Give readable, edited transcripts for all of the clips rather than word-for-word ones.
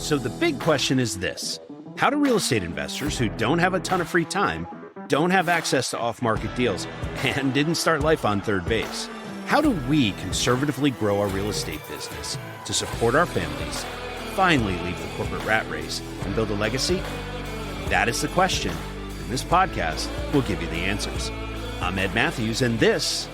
So the big question is this: how do real estate investors who don't have a ton of free time, don't have access to off-market deals, and didn't start life on third base, how do we conservatively grow our real estate business to support our families, finally leave the corporate rat race, and build a legacy? That is the question, and this podcast will give you the answers. I'm Ed Matthews, and this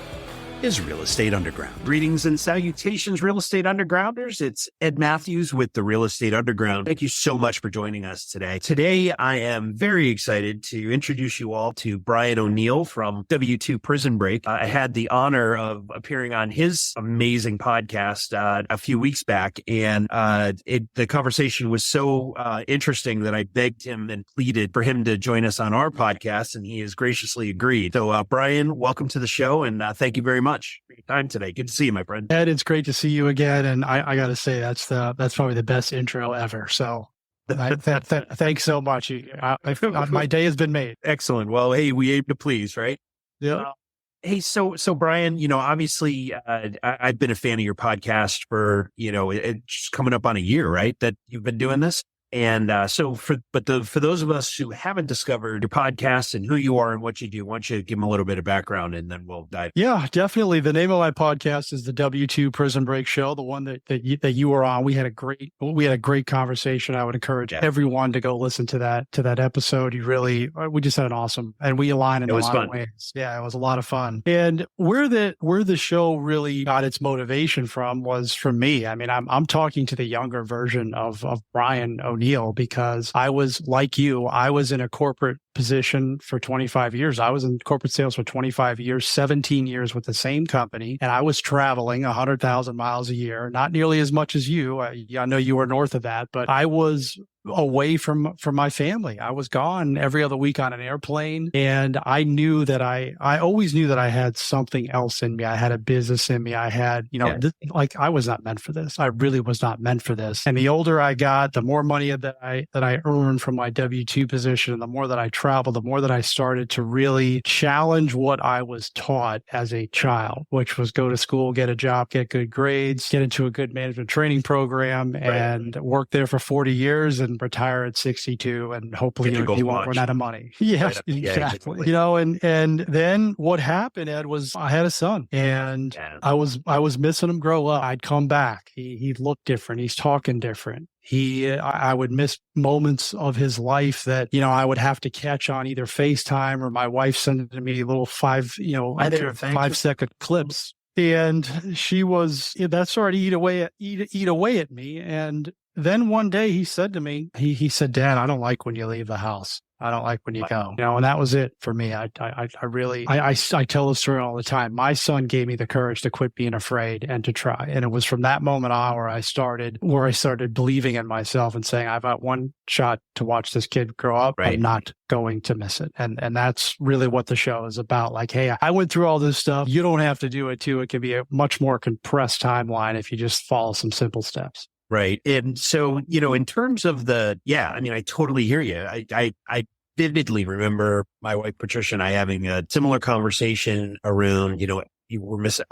is Real Estate Underground. Greetings and salutations, Real Estate Undergrounders. It's Ed Matthews with the Real Estate Underground. Thank you so much for joining us today. Today, I am very excited to introduce you all to Brian O'Neill from W2 Prison Break. I had the honor of appearing on his amazing podcast a few weeks back, and the conversation was so interesting that I begged him and pleaded for him to join us on our podcast, and he has graciously agreed. So, Brian, welcome to the show, and thank you very much for your time today. Good to see you, my friend. Ed, it's great to see you again. And I got to say, that's probably the best intro ever. So thanks so much. My day has been made. Excellent. Well, hey, we aim to please, right? Yeah. Hey, so Brian, obviously, I've been a fan of your podcast for, it's coming up on a year, right? That you've been doing this. And for those of us who haven't discovered your podcast and who you are and what you do, why don't you give them a little bit of background and then we'll dive. Yeah, definitely. The name of my podcast is the W2 Prison Break Show, the one that you were on. We had a great conversation. I would encourage everyone to go listen to that episode. We just had an awesome, and we align in a lot of ways. Yeah, it was a lot of fun. And where the show really got its motivation from was from me. I mean, I'm talking to the younger version of Brian O'Neill, because I was like you. I was in a corporate position for 25 years. I was in corporate sales for 25 years, 17 years with the same company. And I was traveling 100,000 miles a year, not nearly as much as you. I know you were north of that, but I was away from my family. I was gone every other week on an airplane. And I knew that I always knew that I had something else in me. I had a business in me. I had, I was not meant for this. I really was not meant for this. And the older I got, the more money that I earned from my W-2 position, and the more that I traveled, the more that I started to really challenge what I was taught as a child, which was go to school, get a job, get good grades, get into a good management training program, and work there for 40 years and retire at 62, and hopefully you won't run out of money. Yeah, exactly. And then what happened, Ed, was I had a son, and I was missing him grow up. I'd come back. He looked different. He's talking different. I would miss moments of his life that, I would have to catch on either FaceTime or my wife sending me little 5-second clips. And that started to eat away at me. And then one day he said to me, he said, "Dad, I don't like when you leave the house. I don't like when you go." And that was it for me. I tell the story all the time. My son gave me the courage to quit being afraid and to try. And it was from that moment on where I started believing in myself and saying, I've got one shot to watch this kid grow up. Right. I'm not going to miss it. And that's really what the show is about. Like, hey, I went through all this stuff. You don't have to do it too. It can be a much more compressed timeline if you just follow some simple steps. Right. And so, in terms of I totally hear you. I vividly remember my wife, Patricia, and I having a similar conversation around,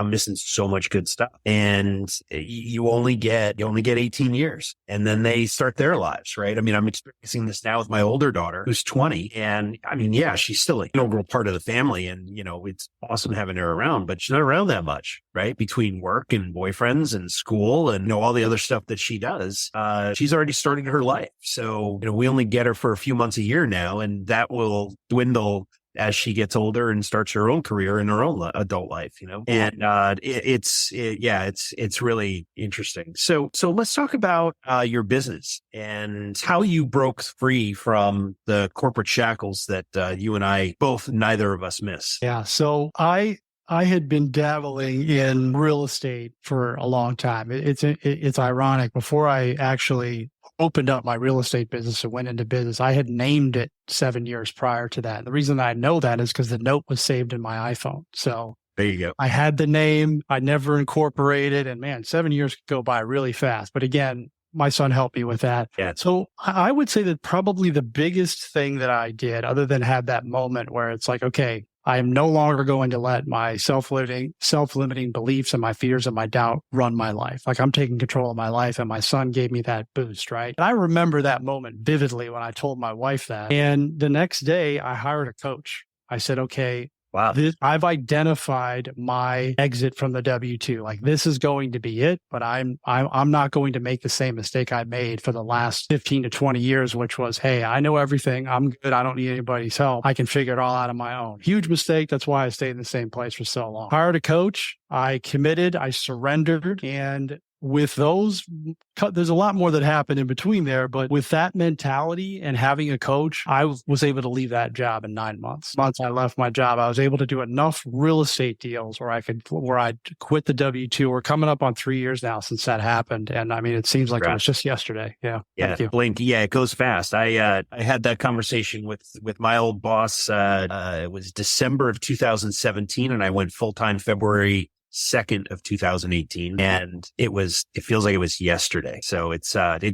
I'm missing so much good stuff. And you only get 18 years and then they start their lives, right? I mean, I'm experiencing this now with my older daughter who's 20. And I mean, yeah, she's still an integral part of the family. And, it's awesome having her around, but she's not around that much, right? Between work and boyfriends and school and, all the other stuff that she does, she's already started her life. So, we only get her for a few months a year now, and that will dwindle as she gets older and starts her own career in her own adult life, and it's really interesting. So let's talk about your business and how you broke free from the corporate shackles that you and I both, neither of us miss. Yeah. So I had been dabbling in real estate for a long time. It's ironic. Before I actually opened up my real estate business and went into business, I had named it 7 years prior to that. And the reason I know that is because the note was saved in my iPhone. So there you go. I had the name. I never incorporated. And man, 7 years could go by really fast. But again, my son helped me with that. Yeah. So I would say that probably the biggest thing that I did, other than have that moment where it's like, okay, I am no longer going to let my self-limiting beliefs and my fears and my doubt run my life. Like, I'm taking control of my life, and my son gave me that boost, right? And I remember that moment vividly when I told my wife that. And the next day I hired a coach. I said, okay, Wow. I've identified my exit from the W-2. Like, this is going to be it, but I'm not going to make the same mistake I made for the last 15 to 20 years, which was, hey, I know everything. I'm good. I don't need anybody's help. I can figure it all out on my own. Huge mistake. That's why I stayed in the same place for so long. Hired a coach. I committed. I surrendered. And with those, there's a lot more that happened in between there, but with that mentality and having a coach, I was able to leave that job in 9 months. Once I left my job, I was able to do enough real estate deals where I'd quit the W-2. We're coming up on 3 years now since that happened. And I mean, it seems like it was just yesterday. Yeah. Yeah. Blink. Yeah. It goes fast. I had that conversation with my old boss. It was December of 2017, and I went full-time February 2nd of 2018. And it feels like it was yesterday. So it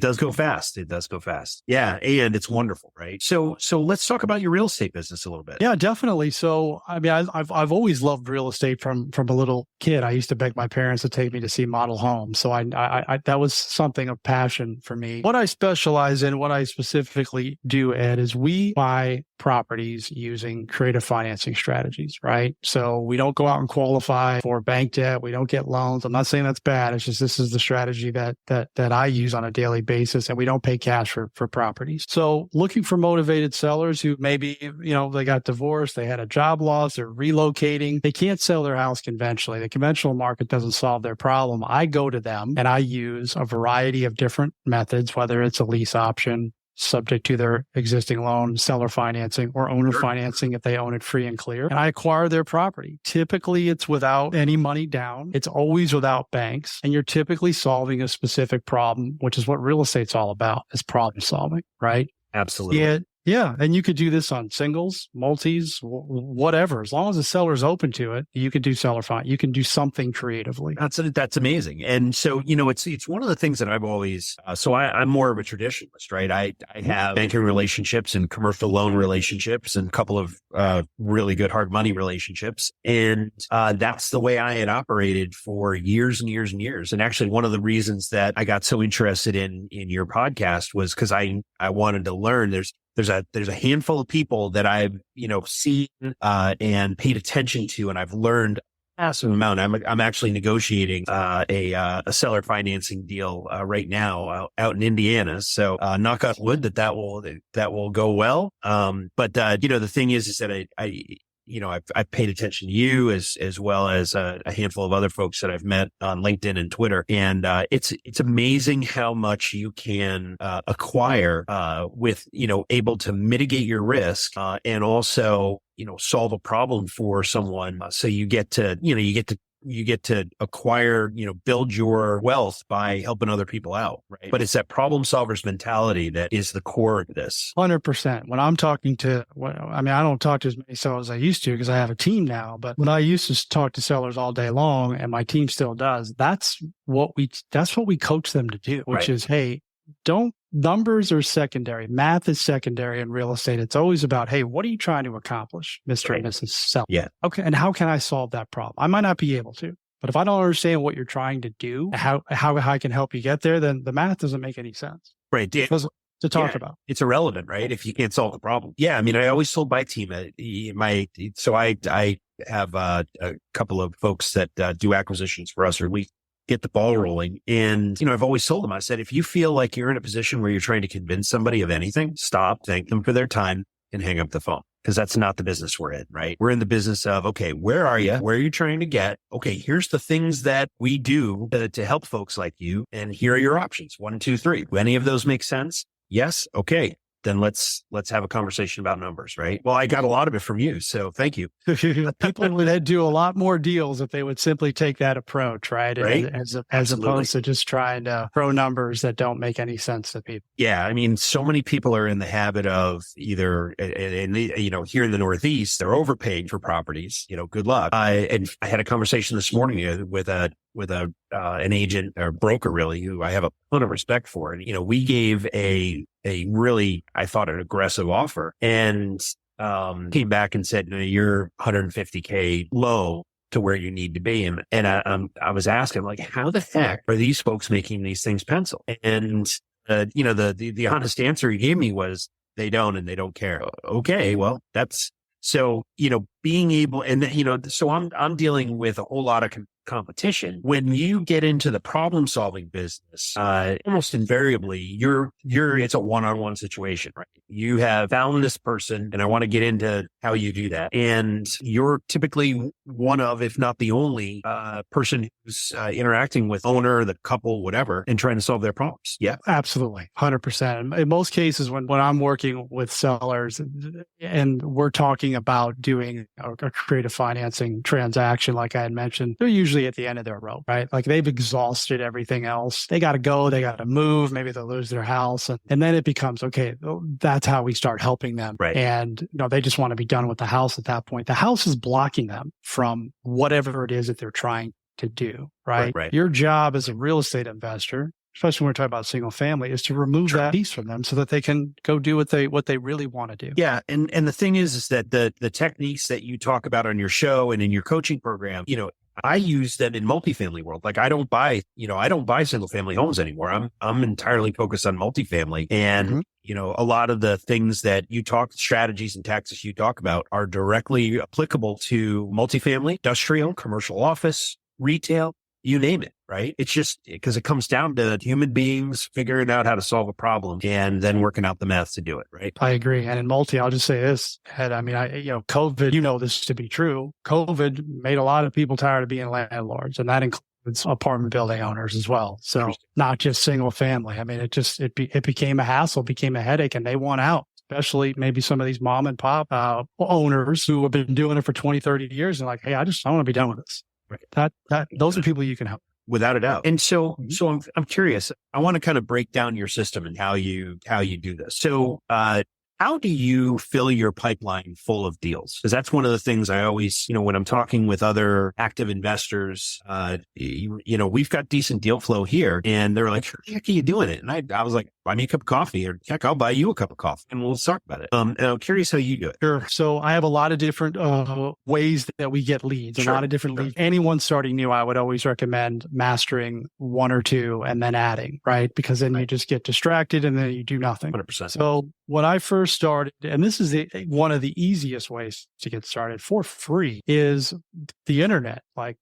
does go fast. It does go fast. Yeah. And it's wonderful. Right. So let's talk about your real estate business a little bit. Yeah, definitely. So, I mean, I've always loved real estate from a little kid. I used to beg my parents to take me to see model homes. So I that was something of passion for me. What I specialize in, what I specifically do, Ed, is we buy properties using creative financing strategies, right? So we don't go out and qualify for bank debt. We don't get loans. I'm not saying that's bad. It's just, this is the strategy that I use on a daily basis, and we don't pay cash for properties. So looking for motivated sellers who maybe, they got divorced, they had a job loss, they're relocating, they can't sell their house conventionally. The conventional market doesn't solve their problem. I go to them and I use a variety of different methods, whether it's a lease option, subject to their existing loan, seller financing, or owner financing if they own it free and clear. And I acquire their property. Typically, it's without any money down. It's always without banks. And you're typically solving a specific problem, which is what real estate's all about, is problem solving, right? Absolutely. Yeah. And you could do this on singles, multis, whatever. As long as the seller's open to it, you can do seller finance. You can do something creatively. That's amazing. And so, it's one of the things that I've always, I'm more of a traditionalist, right? I have banking relationships and commercial loan relationships and a couple of really good hard money relationships. And that's the way I had operated for years and years and years. And actually, one of the reasons that I got so interested in your podcast was because I wanted to learn. There's a handful of people that I've, seen, and paid attention to, and I've learned a massive amount. I'm actually negotiating, a seller financing deal, right now out in Indiana. So, knock on wood that will go well. But the thing is that I've paid attention to you as well as a handful of other folks that I've met on LinkedIn and Twitter. And, it's amazing how much you can, acquire, with, able to mitigate your risk, and also, solve a problem for someone. So you get to acquire, build your wealth by helping other people out, right? But it's that problem solver's mentality that is the core of this. 100%. When I'm talking to, I don't talk to as many sellers as I used to because I have a team now, but when I used to talk to sellers all day long, and my team still does, that's what we coach them to do, which is, hey, numbers are secondary. Math is secondary in real estate. It's always about, hey, what are you trying to accomplish, Mr. and Mrs. Seller? Yeah. Okay. And how can I solve that problem? I might not be able to, but if I don't understand what you're trying to do, how I can help you get there, then the math doesn't make any sense. Right. To talk about. It's irrelevant, right? If you can't solve the problem. Yeah. I always told my team, I have a couple of folks that do acquisitions for us, or we get the ball rolling. And, I've always told them, I said, if you feel like you're in a position where you're trying to convince somebody of anything, stop, thank them for their time, and hang up the phone. Because that's not the business we're in, right? We're in the business of, okay, where are you? Where are you trying to get? Okay, here's the things that we do to help folks like you. And here are your options. 1, 2, 3. Do any of those make sense? Yes. Okay. Then let's have a conversation about numbers, right? Well, I got a lot of it from you, so thank you. People would do a lot more deals if they would simply take that approach, right? As opposed to just trying to throw numbers that don't make any sense to people. Yeah, so many people are in the habit of either, and here in the Northeast, they're overpaying for properties. Good luck. And I had a conversation this morning with an agent or broker, really, who I have a ton of respect for. And, we gave a really, I thought, an aggressive offer. And came back and said, no, you're 150K low to where you need to be. And I was asking, like, how the heck are these folks making these things pencil? And, the honest answer he gave me was they don't, and they don't care. Okay. Well, that's so, being able, and, so I'm dealing with a whole lot of competition. When you get into the problem solving business, almost invariably it's a one-on-one situation, right? You have found this person, and I want to get into how you do that. And you're typically one of, if not the only, person who's interacting with owner, the couple, whatever, and trying to solve their problems. Yeah, absolutely. 100%. In most cases, when I'm working with sellers and we're talking about doing a creative financing transaction, like I had mentioned, they're usually at the end of their rope, right? Like they've exhausted everything else. They got to go, they got to move, maybe they'll lose their house. And then it becomes, okay, that's how we start helping them. Right. And, they just want to be done with the house at that point. The house is blocking them from whatever it is that they're trying to do, right? Right. Your job as a real estate investor, especially when we're talking about single family, is to remove that piece from them so that they can go do what they really want to do. Yeah. And the thing is that the techniques that you talk about on your show and in your coaching program, I use them in multifamily world. Like I don't buy single family homes anymore. I'm entirely focused on multifamily. And, a lot of the things that strategies and tactics you talk about are directly applicable to multifamily, industrial, commercial office, retail, you name it, right? It's just because it comes down to human beings figuring out how to solve a problem and then working out the math to do it, right? I agree. And in multi, I'll just say this, Ed, COVID, this to be true. COVID made a lot of people tired of being landlords, and that includes apartment building owners as well. So not just single family. I mean, it became a hassle, became a headache, and they want out. Especially maybe some of these mom and pop owners who have been doing it for 20, 30 years and like, hey, I want to be done with this. Right. Those are people you can help. Without a doubt. And so I'm curious. I want to kind of break down your system and how you do this. So, how do you fill your pipeline full of deals? Because that's one of the things I always, when I'm talking with other active investors, we've got decent deal flow here, and they're like, how the heck are you doing it? And I was like, buy me a cup of coffee, or heck, I'll buy you a cup of coffee and we'll talk about it. And I'm curious how you do it. Sure. So I have a lot of different ways that we get leads, a lot of different leads. Anyone starting new, I would always recommend mastering one or two and then adding, right? Because then you just get distracted and then you do nothing. 100%. So when I first started, and this is one of the easiest ways to get started for free, is the internet. Like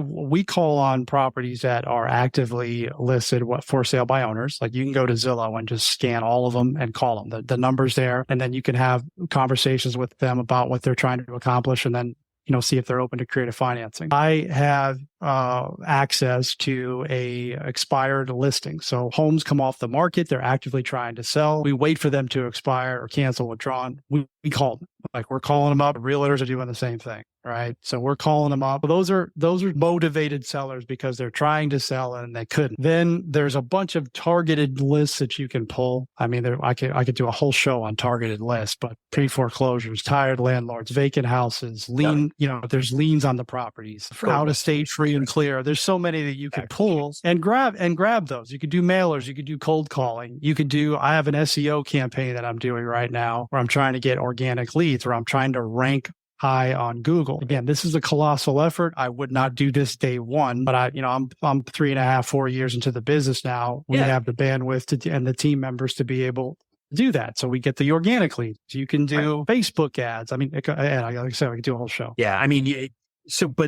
we call on properties that are actively listed for sale by owners. Like you can go to Zillow and just scan all of them and call them. The number's there, and then you can have conversations with them about what they're trying to accomplish, and then see if they're open to creative financing. I have access to a expired listing. So homes come off the market. They're actively trying to sell. We wait for them to expire or cancel, withdrawn. We call them. Like we're calling them up. Realtors are doing the same thing, right? So we're calling them up. But those are motivated sellers because they're trying to sell and they couldn't. Then there's a bunch of targeted lists that you can pull. I mean, I could do a whole show on targeted lists, but pre-foreclosures, tired landlords, vacant houses, there's liens on the properties, out of state, free and clear. There's so many that you could pull and grab those. You could do mailers. You could do cold calling. I have an SEO campaign that I'm doing right now where I'm trying to get organic leads, where I'm trying to rank high on Google. Again, this is a colossal effort. I would not do this day one, but I'm 3.5, 4 years into the business now. We have the bandwidth and the team members to be able to do that. So we get the organic leads. You can do Facebook ads. I mean, like I said, we can do a whole show. Yeah. I mean,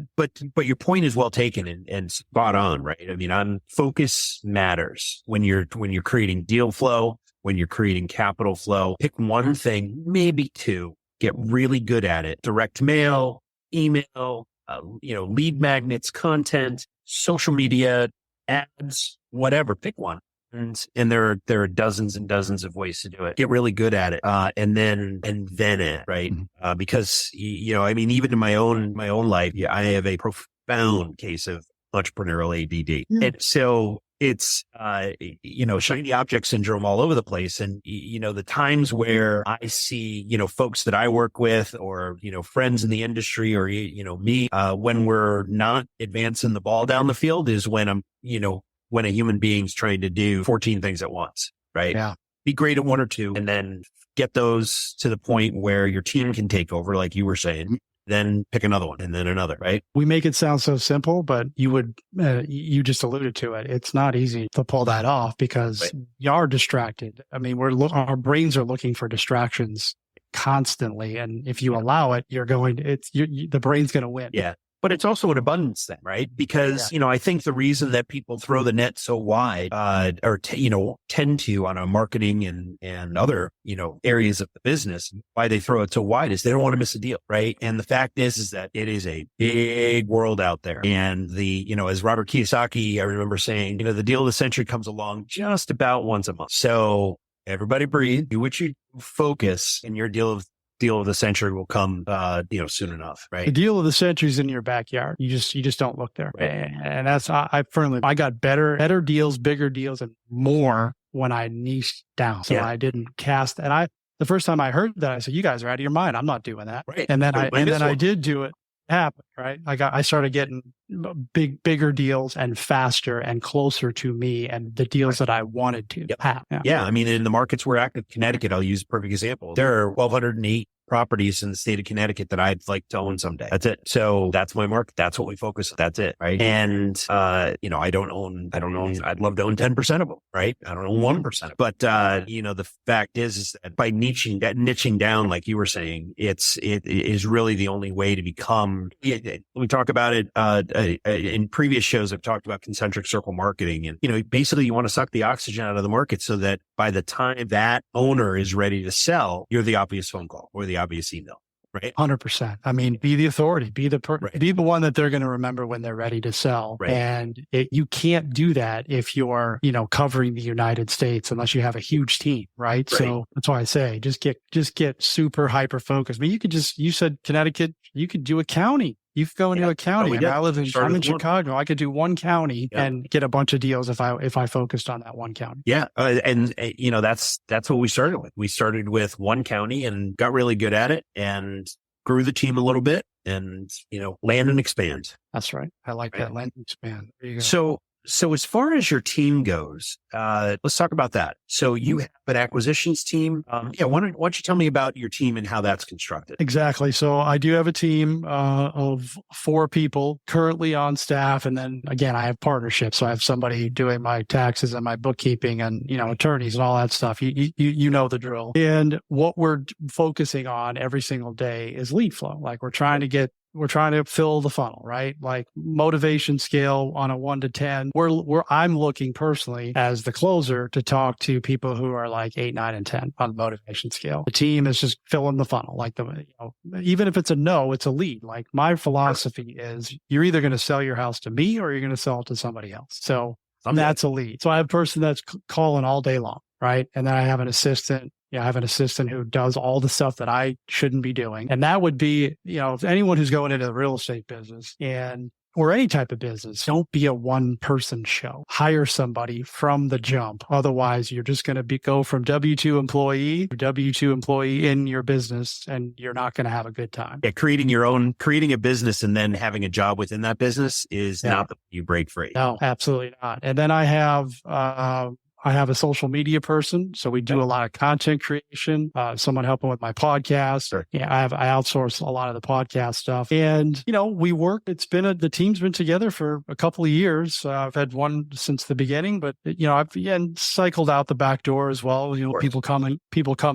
but your point is well taken and spot on, right? I mean, focus matters when you're creating deal flow, when you're creating capital flow. Pick one thing, maybe two. Get really good at it. Direct mail, email, lead magnets, content, social media, ads, whatever. Pick one. And there are dozens and dozens of ways to do it. Get really good at it. And then it, right? Mm-hmm. Because, even in my own life, I have a profound case of entrepreneurial ADD. Mm-hmm. And so it's, shiny object syndrome all over the place. And, the times where I see, folks that I work with or, friends in the industry or, me, when we're not advancing the ball down the field is when I'm, when a human being's trying to do 14 things at once. Right. Yeah. be great at one or two, and then get those to the point where your team can take over, like you were saying, then pick another one and then another, right? We make it sound so simple, but you just alluded to it. It's not easy to pull that off because you are distracted. I mean, our brains are looking for distractions constantly. And if you allow it, the brain's going to win. Yeah. But it's also an abundance thing, right? Because, I think the reason that people throw the net so wide, tend to on a marketing and other, areas of the business, why they throw it so wide is they don't want to miss a deal, right? And the fact is that it is a big world out there. And as Robert Kiyosaki, I remember saying, the deal of the century comes along just about once a month. So everybody breathe, do what you focus, and your deal of the century will come, soon enough, right? The deal of the century is in your backyard. You just don't look there. Right. And that's, I got better deals, bigger deals, and more when I niched down. So I didn't cast. And the first time I heard that, I said, you guys are out of your mind. I'm not doing that. Right. And then I did do it. Happen, right? I started getting bigger deals and faster and closer to me and the deals that I wanted to have. Yeah. I mean, in the markets we're active, Connecticut, I'll use a perfect example. There are 1,208 properties in the state of Connecticut that I'd like to own someday. That's it. So that's my market. That's what we focus on. That's it. Right. And, I'd love to own 10% of them. Right. I don't own 1%. But, the fact is that by niching down, like you were saying, it is really the only way to become, we talk about it, in previous shows, I've talked about concentric circle marketing, and, basically you want to suck the oxygen out of the market so that by the time that owner is ready to sell, you're the obvious phone call or the obvious email, right? 100%. I mean, be the authority, be the one that they're going to remember when they're ready to sell. Right. And you can't do that if you're, covering the United States unless you have a huge team, right? So that's why I say, just get super hyper focused. I mean, you said Connecticut, you could do a county. You could go into a county. I'm in Chicago. I could do one county and get a bunch of deals if I focused on that one county. Yeah. That's what we started with. We started with one county and got really good at it and grew the team a little bit and, land and expand. That's right. I like that. Land and expand. There you go. So as far as your team goes, let's talk about that. So you have an acquisitions team. Why don't you tell me about your team and how that's constructed? Exactly. So I do have a team of 4 people currently on staff. And then again, I have partnerships. So I have somebody doing my taxes and my bookkeeping and, attorneys and all that stuff. You know the drill. And what we're focusing on every single day is lead flow. Like we're trying to fill the funnel, right? Like motivation scale on a 1 to 10. I'm looking personally as the closer to talk to people who are like 8, 9, and 10 on the motivation scale. The team is just filling the funnel. Like even if it's a no, it's a lead. Like my philosophy is you're either going to sell your house to me or you're going to sell it to somebody else. So that's a lead. So I have a person that's calling all day long, right? And then I have an assistant. I have an assistant who does all the stuff that I shouldn't be doing. And that would be, if anyone who's going into the real estate business or any type of business, don't be a one-person show. Hire somebody from the jump. Otherwise, you're just going to go from W-2 employee to W-2 employee in your business, and you're not going to have a good time. Yeah, creating a business and then having a job within that business is not the way you break free. No, absolutely not. And then I have a social media person. So we do a lot of content creation, someone helping with my podcast. Sure. I outsource a lot of the podcast stuff. And, we work, the team's been together for a couple of years. I've had one since the beginning, but, I've cycled out the back door as well. People come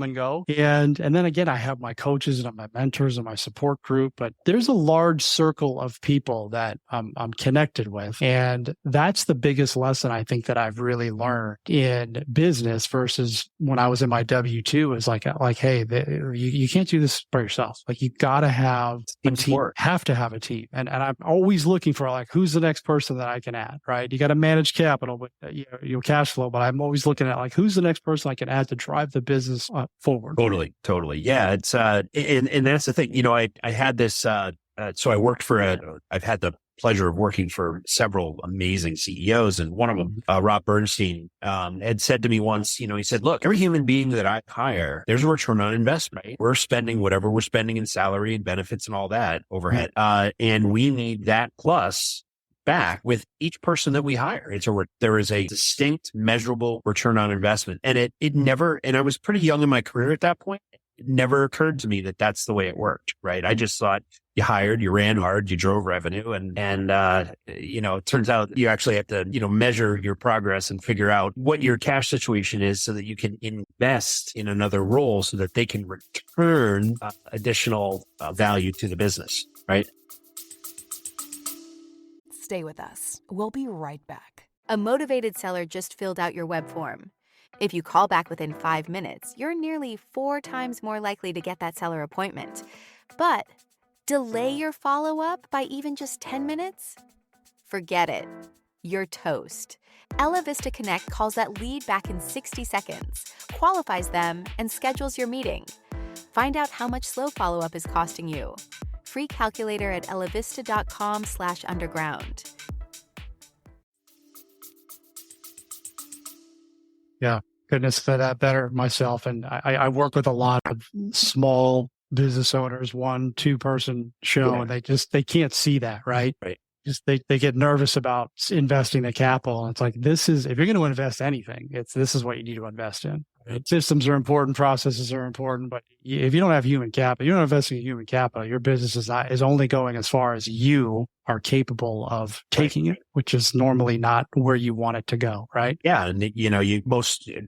and go. And then again, I have my coaches and my mentors and my support group, but there's a large circle of people that I'm connected with. And that's the biggest lesson I think that I've really learned in business versus when I was in my W-2 is like, hey, you can't do this by yourself. Like you got to have a team, have to have a team. And I'm always looking for like, who's the next person that I can add, right? You got to manage capital, but your cash flow, but I'm always looking at like, who's the next person I can add to drive the business forward. Totally. Yeah. It's, and that's the thing, I had this, so I worked I've had the pleasure of working for several amazing CEOs. And one of them, Rob Bernstein, had said to me once, he said, look, every human being that I hire, there's a return on investment. Right? We're spending whatever we're spending in salary and benefits and all that overhead. And we need that plus back with each person that we hire. There is a distinct, measurable return on investment. And it never, and I was pretty young in my career at that point. It never occurred to me that that's the way it worked, right? I just thought you hired, you ran hard, you drove revenue. And it turns out you actually have to, measure your progress and figure out what your cash situation is so that you can invest in another role so that they can return additional value to the business, right? Stay with us. We'll be right back. A motivated seller just filled out your web form. If you call back within 5 minutes, you're nearly 4 times more likely to get that seller appointment. But delay your follow-up by even just 10 minutes? Forget it. You're toast. Ella Vista Connect calls that lead back in 60 seconds, qualifies them, and schedules your meeting. Find out how much slow follow-up is costing you. Free calculator at ellavista.com/underground. Yeah, goodness for that better myself. And I work with a lot of small business owners, 1-2 person show, and they can't see that, right? Right. Just they get nervous about investing the capital. And it's like, if you're going to invest anything, this is what you need to invest in. Right? Systems are important, processes are important, but if you don't have human capital, you're not investing in human capital, your business is only going as far as you are capable of taking it, which is normally not where you want it to go, right? Yeah, and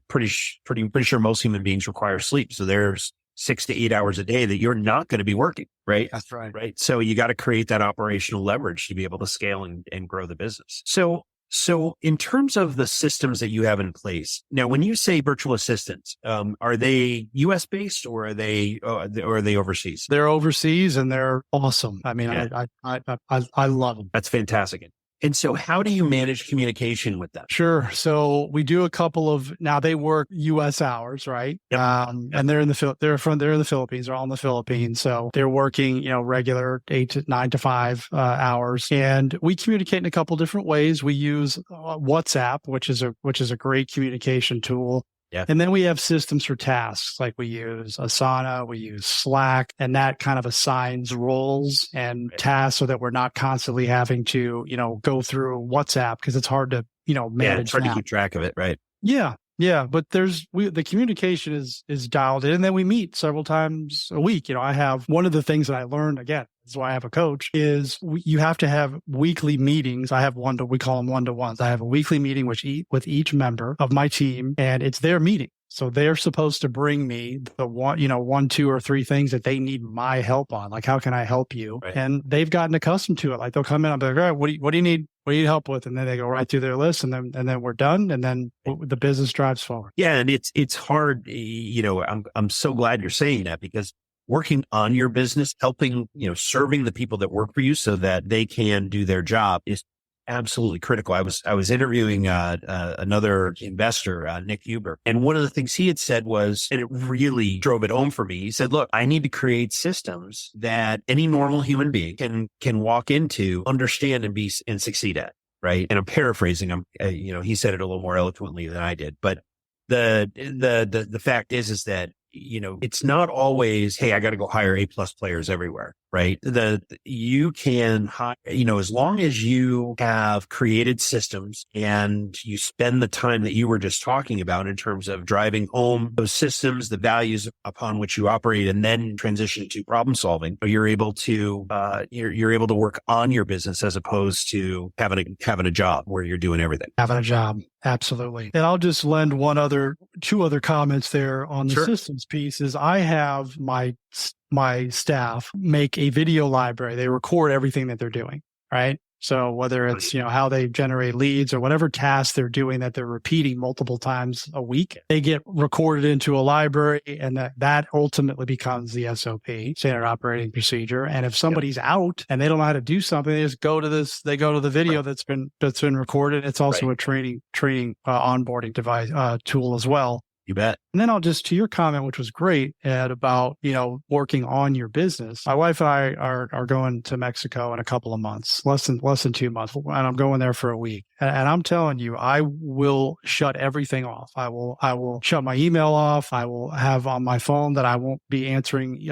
pretty sure most human beings require sleep. So there's 6 to 8 hours a day that you're not going to be working, right? That's right. Right. So you got to create that operational leverage to be able to scale and grow the business. So in terms of the systems that you have in place, now, when you say virtual assistants, are they US based or are they overseas? They're overseas and they're awesome. I mean, Yeah. I love them. That's fantastic. And so how do you manage communication with them? Sure. So we do a couple of, now they work US hours, right? Yep. And they're in the Philippines, they're all in the Philippines. So they're working, regular 9 to 5 hours. And we communicate in a couple different ways. We use WhatsApp, which is a great communication tool. Yeah. And then we have systems for tasks, like we use Asana, we use Slack, and that kind of assigns roles and tasks so that we're not constantly having to, go through WhatsApp because it's hard to, manage. Yeah, it's hard to keep track of it, right? Yeah. Yeah. But the communication is dialed in, and then we meet several times a week. I have one of the things that I learned, again, this is why I have a coach, is you have to have weekly meetings. I have we call them one-to-ones. I have a weekly meeting with each member of my team, and it's their meeting. So they're supposed to bring me the 1, 2, or 3 things that they need my help on. Like, how can I help you? Right. And they've gotten accustomed to it. Like, they'll come in, I'll be like, all right, what do you need? What do you need help with? And then they go right through their list, and then we're done. And then the business drives forward. Yeah. And it's hard. I'm so glad you're saying that, because working on your business, helping, serving the people that work for you so that they can do their job is absolutely critical. I was interviewing another investor, Nick Huber, and one of the things he had said was, and it really drove it home for me. He said, "Look, I need to create systems that any normal human being can walk into, understand, and succeed at." Right. And I'm paraphrasing him. He said it a little more eloquently than I did, but the fact is that it's not always, hey, I got to go hire A+ players everywhere, right? You can, as long as you have created systems and you spend the time that you were just talking about in terms of driving home those systems, the values upon which you operate, and then transition to problem solving, you're able to work on your business as opposed to having a job where you're doing everything. Having a job. Absolutely. And I'll just lend 2 other comments there on the Sure. systems piece. Is I have my staff make a video library. They record everything that they're doing, right? So whether it's, how they generate leads or whatever tasks they're doing that they're repeating multiple times a week, they get recorded into a library, and that ultimately becomes the SOP, standard operating procedure. And if somebody's out and they don't know how to do something, they just go to the video that's been recorded. It's also a training onboarding device, tool as well. You bet. And then I'll just, to your comment, which was great, Ed, about, working on your business. My wife and I are going to Mexico in a couple of months, less than 2 months. And I'm going there for a week. And I'm telling you, I will shut everything off. I will shut my email off. I will have on my phone that I won't be answering,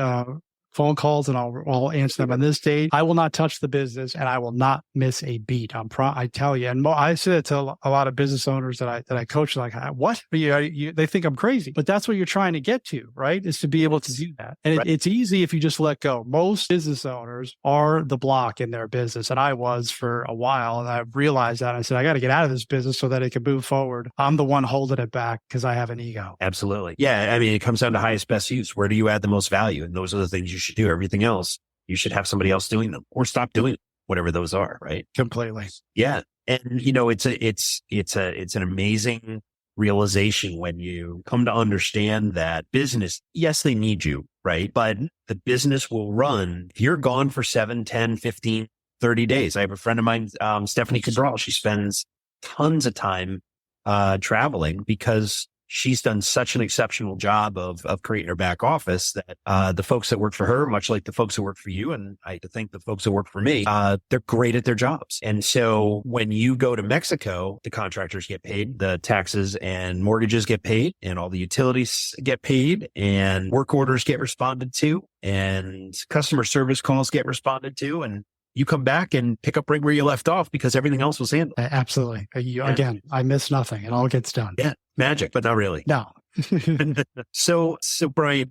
phone calls and I'll answer them on this date. I will not touch the business and I will not miss a beat. I tell you. And I say that to a lot of business owners that I coach, like, what? They think I'm crazy, but that's what you're trying to get to, right? Is to be able to do that. And it's easy if you just let go. Most business owners are the block in their business. And I was for a while. And I realized that. I said, I got to get out of this business so that it can move forward. I'm the one holding it back because I have an ego. Absolutely. Yeah. I mean, it comes down to highest best use. Where do you add the most value? And those are the things you should do. Everything else, you should have somebody else doing them or stop doing them, whatever those are. Right. Completely. Yeah. And it's an amazing realization when you come to understand that business, yes, they need you, right? But the business will run. If you're gone for 7, 10, 15, 30 days. I have a friend of mine, Stephanie Cabral. She spends tons of time traveling because she's done such an exceptional job of creating her back office that the folks that work for her, much like the folks that work for you, and I think the folks that work for me, they're great at their jobs. And so when you go to Mexico, the contractors get paid, the taxes and mortgages get paid, and all the utilities get paid, and work orders get responded to, and customer service calls get responded to, and you come back and pick up right where you left off because everything else was handled. Absolutely. Again, I miss nothing. It all gets done. Yeah. Magic, but not really. No. So Brian,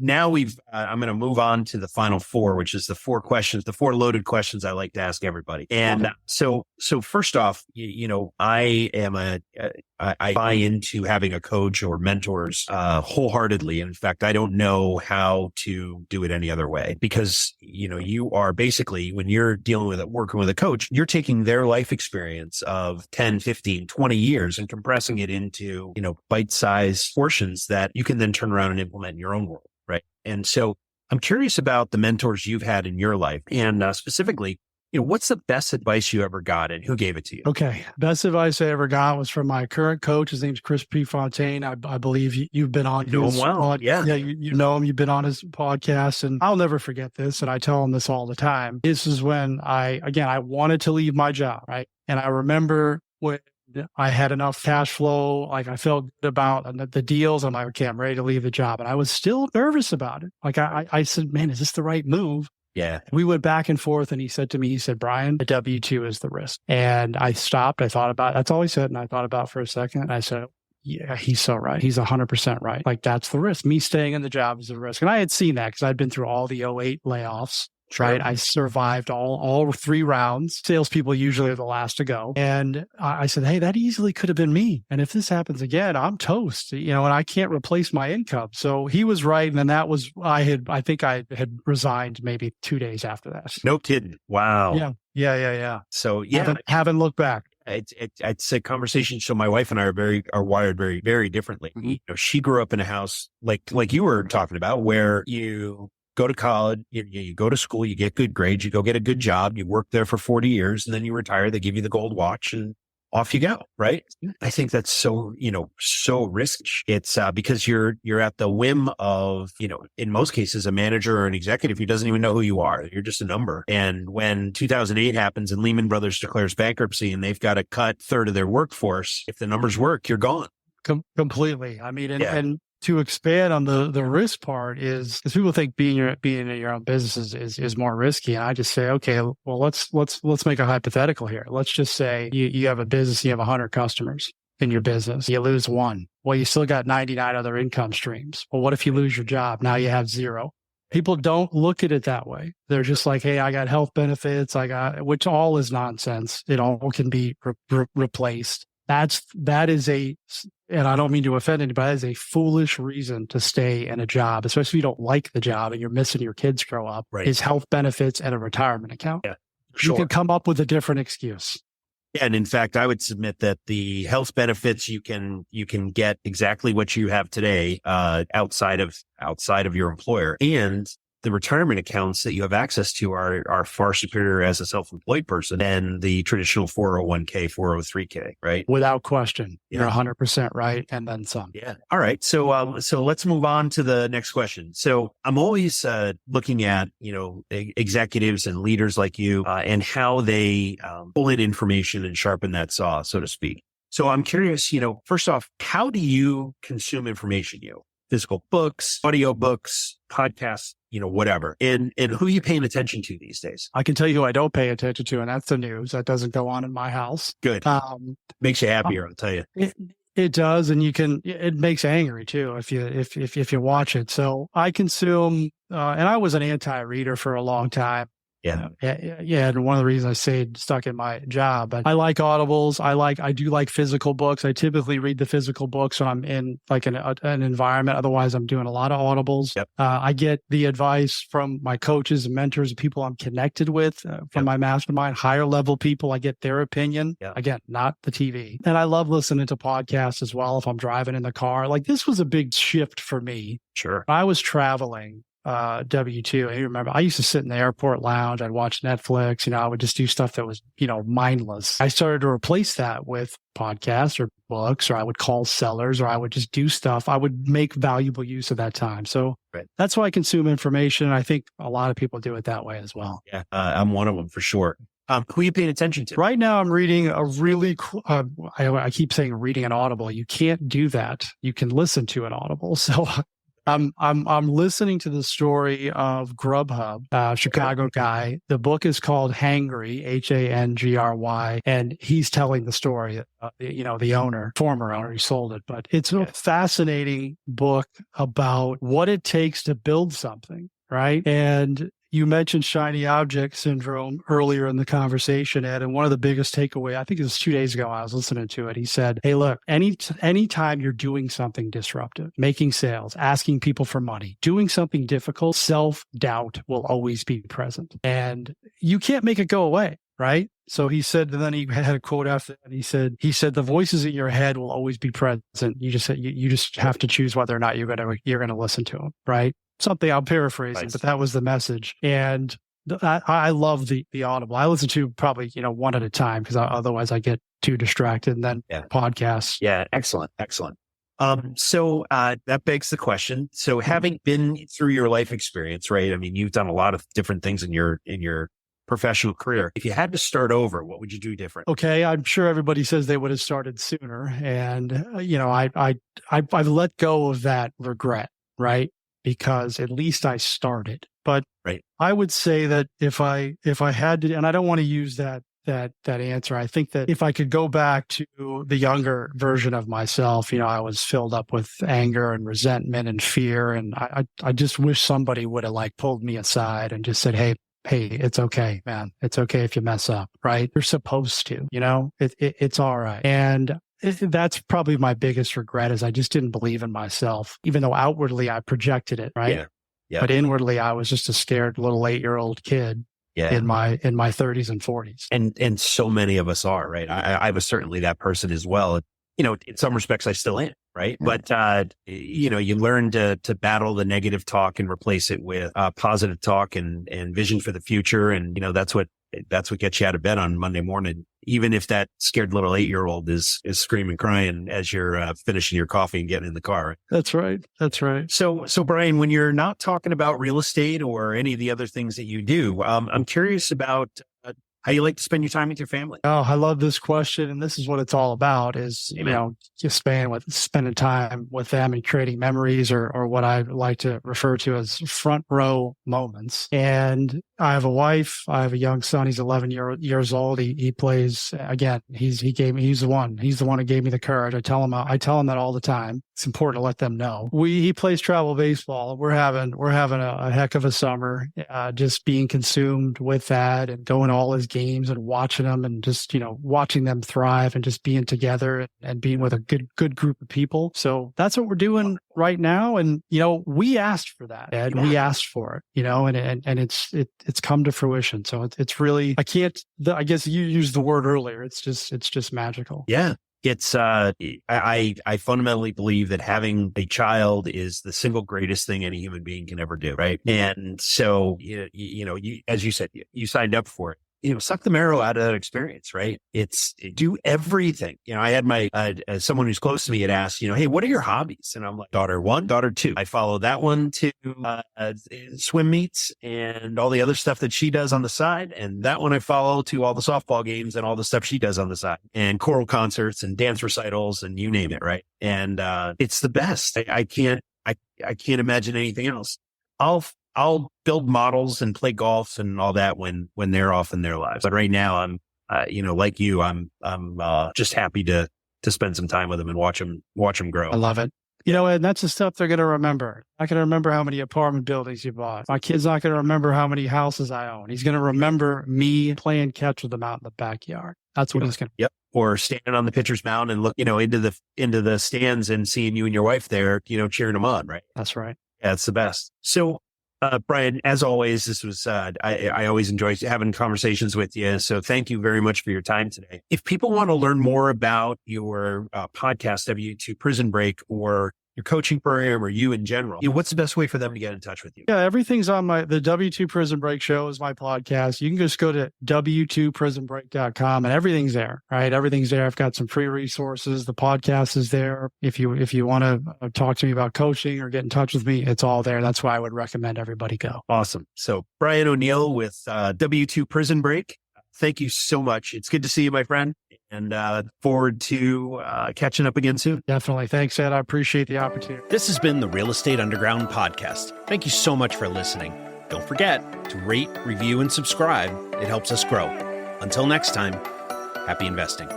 now I'm going to move on to the final four, which is the four loaded questions I like to ask everybody. And so first off, I buy into having a coach or mentors, wholeheartedly. In fact, I don't know how to do it any other way because, you are basically, when you're working with a coach, you're taking their life experience of 10, 15, 20 years and compressing it into, bite-sized portions that you can then turn around and implement in your own world. Right. And so I'm curious about the mentors you've had in your life and specifically, what's the best advice you ever got and who gave it to you? Okay. Best advice I ever got was from my current coach. His name's Chris Prefontaine. I believe you've been on his well. Yeah. Yeah. You know him. You've been on his podcast and I'll never forget this. And I tell him this all the time. This is when I wanted to leave my job. Right. And I remember when I had enough cash flow, like I felt good about the deals. I'm like, okay, I'm ready to leave the job. And I was still nervous about it. Like I said, man, is this the right move? Yeah. We went back and forth and he said to me, Brian, the W-2 is the risk. And I stopped. I thought about it. That's all he said. And I thought about it for a second. And I said, yeah, he's so right. He's 100% right. Like that's the risk. Me staying in the job is the risk. And I had seen that because I'd been through all the '08 layoffs. Sure. Right. I survived all 3 rounds. Salespeople usually are the last to go. And I said, hey, that easily could have been me. And if this happens again, I'm toast, and I can't replace my income. So he was right. And then that was, I think I had resigned maybe 2 days after that. No kidding. Wow. Yeah. So yeah. Haven't looked back. It's a conversation. So my wife and I are wired very, very differently. Mm-hmm. She grew up in a house like you were talking about where you go to college, you go to school, you get good grades, you go get a good job, you work there for 40 years and then you retire, they give you the gold watch and off you go. Right. I think that's so risky. It's because you're at the whim of, in most cases, a manager or an executive who doesn't even know who you are. You're just a number. And when 2008 happens and Lehman Brothers declares bankruptcy and they've got to cut 1/3 of their workforce, if the numbers work, you're gone. Completely. I mean, and to expand on the risk part is because people think being in your own business is more risky. And I just say, okay, well, let's make a hypothetical here. Let's just say you have a business, you have 100 customers in your business. You lose one. Well, you still got 99 other income streams. Well, what if you lose your job? Now you have 0. People don't look at it that way. They're just like, hey, I got health benefits. Which all is nonsense. It all can be replaced. That is and I don't mean to offend anybody, that is a foolish reason to stay in a job, especially if you don't like the job and you're missing your kids grow up, right. Is health benefits and a retirement account. Yeah, sure. You can come up with a different excuse. Yeah, and in fact, I would submit that the health benefits you can get exactly what you have today, outside of your employer, and the retirement accounts that you have access to are far superior as a self-employed person than the traditional 401k, 403k, right? Without question. Yeah. You're 100% right. And then some. Yeah. All right. So let's move on to the next question. So I'm always looking at, executives and leaders like you and how they pull in information and sharpen that saw, so to speak. So I'm curious, first off, how do you consume information? physical books, audio books, podcasts, whatever. And who are you paying attention to these days? I can tell you who I don't pay attention to, and that's the news. That doesn't go on in my house. Good. Makes you happier, I'll tell you. It does, and it makes you angry too if you watch it. So I consume, and I was an anti-reader for a long time. Yeah. And one of the reasons I stayed stuck in my job, but I like audibles. I do like physical books. I typically read the physical books when I'm in like an environment. Otherwise, I'm doing a lot of audibles. Yep. I get the advice from my coaches and mentors, people I'm connected with from my mastermind, higher level people. I get their opinion. Yep. Again, not the TV. And I love listening to podcasts as well if I'm driving in the car. Like this was a big shift for me. Sure. I was traveling W2. You remember, I used to sit in the airport lounge. I'd watch Netflix. I would just do stuff that was, mindless. I started to replace that with podcasts or books, or I would call sellers, or I would just do stuff. I would make valuable use of that time. So That's why I consume information. I think a lot of people do it that way as well. Yeah, I'm one of them for sure. Who are you paying attention to? Right now, I'm reading a really cool, I keep saying reading an Audible. You can't do that. You can listen to an Audible. So I'm listening to the story of Grubhub, Chicago guy. The book is called Hangry, Hangry, and he's telling the story. The owner, former owner, he sold it, but it's a fascinating book about what it takes to build something, right? And you mentioned shiny object syndrome earlier in the conversation, Ed, and one of the biggest takeaway, I think it was 2 days ago, I was listening to it. He said, hey, look, anytime you're doing something disruptive, making sales, asking people for money, doing something difficult, self-doubt will always be present. And you can't make it go away, right? So he said, and then he had a quote after that. He said, the voices in your head will always be present. You just have to choose whether or not you're going to listen to them, right? Something I'm paraphrasing, but that was the message. And I love the Audible. I listen to probably, one at a time because otherwise I get too distracted, and then podcasts. Yeah. Excellent. So that begs the question. So having been through your life experience, right? I mean, you've done a lot of different things in your professional career. If you had to start over, what would you do different? Okay. I'm sure everybody says they would have started sooner. And, I've let go of that regret, right? Because at least I started. But I would say that if I had to, and I don't want to use that answer. I think that if I could go back to the younger version of myself, I was filled up with anger and resentment and fear. And I just wish somebody would have pulled me aside and just said, hey, it's okay, man. It's okay if you mess up, right? You're supposed to, it's all right. And that's probably my biggest regret is I just didn't believe in myself, even though outwardly I projected it, right? Yeah. But inwardly, I was just a scared little 8-year-old kid in my 30s and 40s. And so many of us are, right? I was certainly that person as well. In some respects, I still am, right? Yeah. But, you learn to battle the negative talk and replace it with positive talk and vision for the future. And, that's what gets you out of bed on Monday morning, even if that scared little 8-year-old is screaming, crying as you're finishing your coffee and getting in the car. That's right. So Brian, when you're not talking about real estate or any of the other things that you do, I'm curious about how you like to spend your time with your family. Oh, I love this question. And this is what it's all about is, just spending time with them and creating memories or what I like to refer to as front row moments. And I have a wife. I have a young son. He's 11 years old. He plays again. He's the one who gave me the courage. I tell him that all the time. It's important to let them know. He plays travel baseball. We're having a heck of a summer, just being consumed with that and going to all his games and watching them and just, watching them thrive and just being together and being with a good group of people. So that's what we're doing right now. And, we asked for that, Ed. We asked for it, and it's come to fruition. So it's really, I guess you used the word earlier. It's just magical. Yeah. It's, I fundamentally believe that having a child is the single greatest thing any human being can ever do. Right. And so, as you said, you signed up for it. Suck the marrow out of that experience, right? It's do everything. I had someone who's close to me had asked, hey, what are your hobbies? And I'm like, daughter 1, daughter 2. I follow that one to swim meets and all the other stuff that she does on the side. And that one I follow to all the softball games and all the stuff she does on the side and choral concerts and dance recitals and you name it, right? And it's the best. I I can't imagine anything else. I'll build models and play golf and all that when they're off in their lives. But right now I'm, like you, I'm just happy to spend some time with them and watch them grow. I love it. And that's the stuff they're going to remember. Not going to remember how many apartment buildings you bought. My kid's not going to remember how many houses I own. He's going to remember me playing catch with them out in the backyard. That's what he's going to. Yep. Or standing on the pitcher's mound and look, into the stands and seeing you and your wife there, cheering them on. Right. That's right. Yeah, it's the best. So, Brian, as always, this was, I always enjoy having conversations with you. So thank you very much for your time today. If people want to learn more about your podcast, W2 Prison Break, or your coaching program, or you in general, what's the best way for them to get in touch with you? Yeah, everything's on the W2 Prison Break show is my podcast. You can just go to w2prisonbreak.com and everything's there, right? Everything's there. I've got some free resources. The podcast is there. If you want to talk to me about coaching or get in touch with me, it's all there. That's why I would recommend everybody go. Awesome. So Brian O'Neill with W2 Prison Break. Thank you so much. It's good to see you, my friend, and forward to catching up again soon. Definitely. Thanks, Ed. I appreciate the opportunity. This has been the Real Estate Underground podcast. Thank you so much for listening. Don't forget to rate, review, and subscribe. It helps us grow. Until next time, happy investing.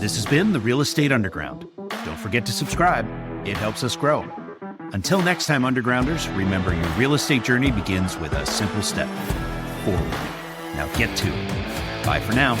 This has been the Real Estate Underground. Don't forget to subscribe. It helps us grow. Until next time, Undergrounders, remember your real estate journey begins with a simple step forward. Now get to it. Bye for now.